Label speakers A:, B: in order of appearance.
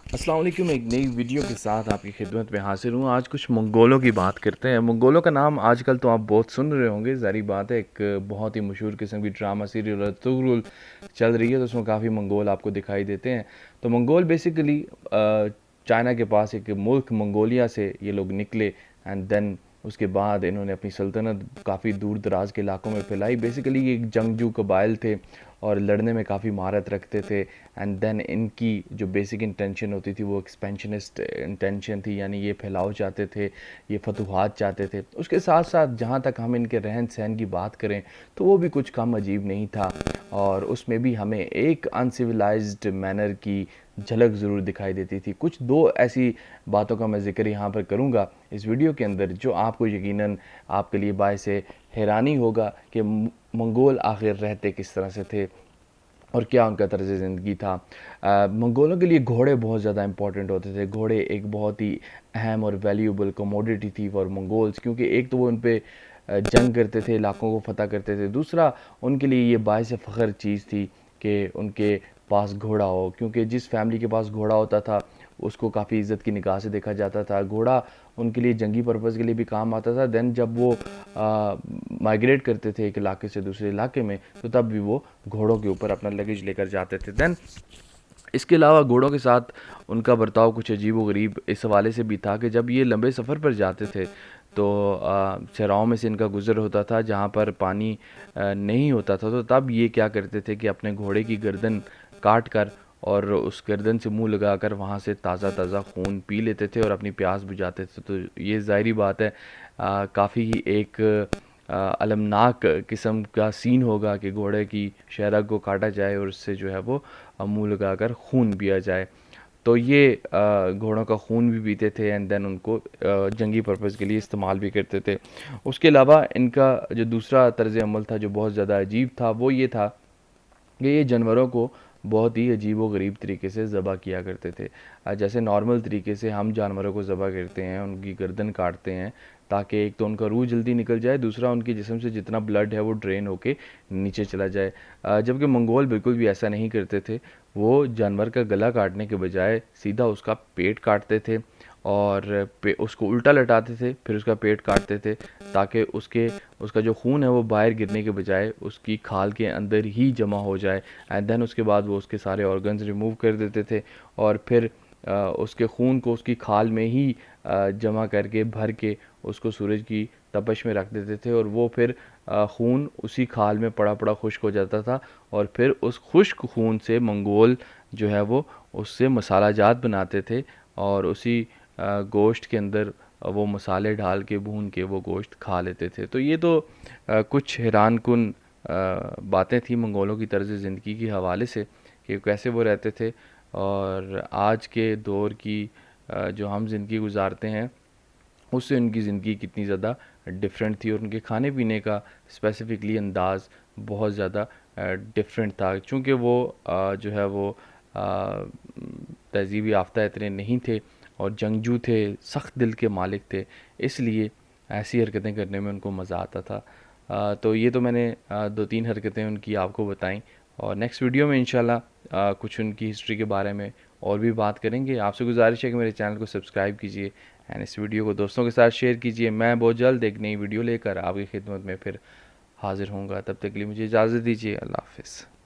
A: अस्सलाम वालेकुम। एक नई वीडियो के साथ आपकी खिदमत में हाजिर हूँ। आज कुछ मंगोलों की बात करते हैं। मंगोलों का नाम आजकल तो आप बहुत सुन रहे होंगे, ज़ाहिर बात है। एक बहुत ही मशहूर किस्म की ड्रामा सीरियल अर्तुगरुल चल रही है, तो उसमें काफ़ी मंगोल आपको दिखाई देते हैं। तो मंगोल बेसिकली चाइना के पास एक मुल्क मंगोलिया से ये लोग निकले, एंड देन उसके बाद इन्होंने अपनी सल्तनत काफ़ी दूर दराज के इलाकों में फैलाई। बेसिकली ये एक जंगजू कबाइल थे और लड़ने में काफ़ी महारत रखते थे। एंड देन इनकी जो बेसिक इंटेंशन होती थी वो एक्सपेंशनिस्ट इंटेंशन थी, यानी ये फैलाव चाहते थे, ये फतूहात चाहते थे। उसके साथ साथ जहाँ तक हम इनके रहन सहन की बात करें तो वो भी कुछ कम अजीब नहीं था, और उसमें भी हमें एक अनसिविलाइज्ड मैनर की झलक ज़रूर दिखाई देती थी। कुछ दो ऐसी बातों का मैं ज़िक्र यहाँ पर करूँगा इस वीडियो के अंदर, जो आपको यकीनन आपके लिए बायस हैरानी होगा कि मंगोल आखिर रहते किस तरह से थे और क्या उनका तर्ज़ ज़िंदगी था। मंगोलों के लिए घोड़े बहुत ज़्यादा इंपॉर्टेंट होते थे। घोड़े एक बहुत ही अहम और वैल्यूएबल कमोडिटी थी फॉर मंगोल्स, क्योंकि एक तो वो उन पे जंग करते थे, इलाकों को फ़तह करते थे। दूसरा, उनके लिए ये बायस फ़ख्र चीज़ थी कि उनके पास घोड़ा हो, क्योंकि जिस फैमिली के पास घोड़ा होता था उसको काफ़ी इज़्ज़त की निगाह से देखा जाता था। घोड़ा उनके लिए जंगी पर्पज़ के लिए भी काम आता था। देन जब वो माइग्रेट करते थे एक इलाके से दूसरे इलाके में, तो तब भी वो घोड़ों के ऊपर अपना लगेज लेकर जाते थे। देन इसके अलावा घोड़ों के साथ उनका बर्ताव कुछ अजीब व गरीब इस हवाले से भी था कि जब ये लंबे सफ़र पर जाते थे तो चराहों में से इनका गुज़र होता था जहाँ पर पानी नहीं होता था, तो तब ये क्या करते थे कि अपने घोड़े की गर्दन काट कर और उस गर्दन से मुंह लगाकर वहाँ से ताज़ा ताज़ा खून पी लेते थे और अपनी प्यास बुझाते थे। तो ये ज़ाहिरी बात है काफ़ी ही एक अलमनाक किस्म का सीन होगा कि घोड़े की शहरग को काटा जाए और उससे जो है वो मुंह लगाकर खून पिया जाए। तो ये घोड़ों का खून भी पीते थे एंड देन उनको जंगी पर्पज़ के लिए इस्तेमाल भी करते थे। उसके अलावा इनका जो दूसरा तर्ज़ अमल था जो बहुत ज़्यादा अजीब था, वो ये था कि ये जानवरों को बहुत ही अजीब व गरीब तरीके से ज़बह किया करते थे। जैसे नॉर्मल तरीके से हम जानवरों को ज़बह करते हैं, उनकी गर्दन काटते हैं ताकि एक तो उनका रूह जल्दी निकल जाए, दूसरा उनके जिस्म से जितना ब्लड है वो ड्रेन होके नीचे चला जाए। जबकि मंगोल बिल्कुल भी ऐसा नहीं करते थे। वो जानवर का गला काटने के बजाय सीधा उसका पेट काटते थे और उसको उल्टा लटाते थे, फिर उसका पेट काटते थे ताकि उसका जो खून है वो बाहर गिरने के बजाय उसकी खाल के अंदर ही जमा हो जाए। एंड देन उसके बाद वो उसके सारे ऑर्गन्स रिमूव कर देते थे और फिर उसके खून को उसकी खाल में ही जमा करके भर के उसको सूरज की तपश में रख देते थे, और वो फिर खून उसी खाल में पड़ा पड़ा खुश्क हो जाता था, और फिर उस खुश्क खून से मंगोल जो है वो उससे मसाला जात बनाते थे और उसी गोश्त के अंदर वो मसाले डाल के भून के वो गोश्त खा लेते थे। तो ये तो कुछ हैरान कुन बातें थी मंगोलों की तर्ज़ ज़िंदगी के हवाले से कि कैसे वो रहते थे, और आज के दौर की जो हम ज़िंदगी गुज़ारते हैं उससे उनकी ज़िंदगी कितनी ज़्यादा डिफरेंट थी, और उनके खाने पीने का स्पेसिफ़िकली अंदाज़ बहुत ज़्यादा डिफरेंट था। चूँकि वो जो है वो तहज़ीब याफ़्ता इतने नहीं थे और जंगजू थे, सख्त दिल के मालिक थे, इसलिए ऐसी हरकतें करने में उनको मज़ा आता था। तो ये तो मैंने दो तीन हरकतें उनकी आपको बताईं, और नेक्स्ट वीडियो में इंशाल्लाह कुछ उनकी हिस्ट्री के बारे में और भी बात करेंगे। आपसे गुजारिश है कि मेरे चैनल को सब्सक्राइब कीजिए एंड इस वीडियो को दोस्तों के साथ शेयर कीजिए। मैं बहुत जल्द एक नई वीडियो लेकर आपकी खिदमत में फिर हाज़िर होऊंगा। तब तक के लिए मुझे इजाज़त दीजिए। अल्लाह हाफ़िज़।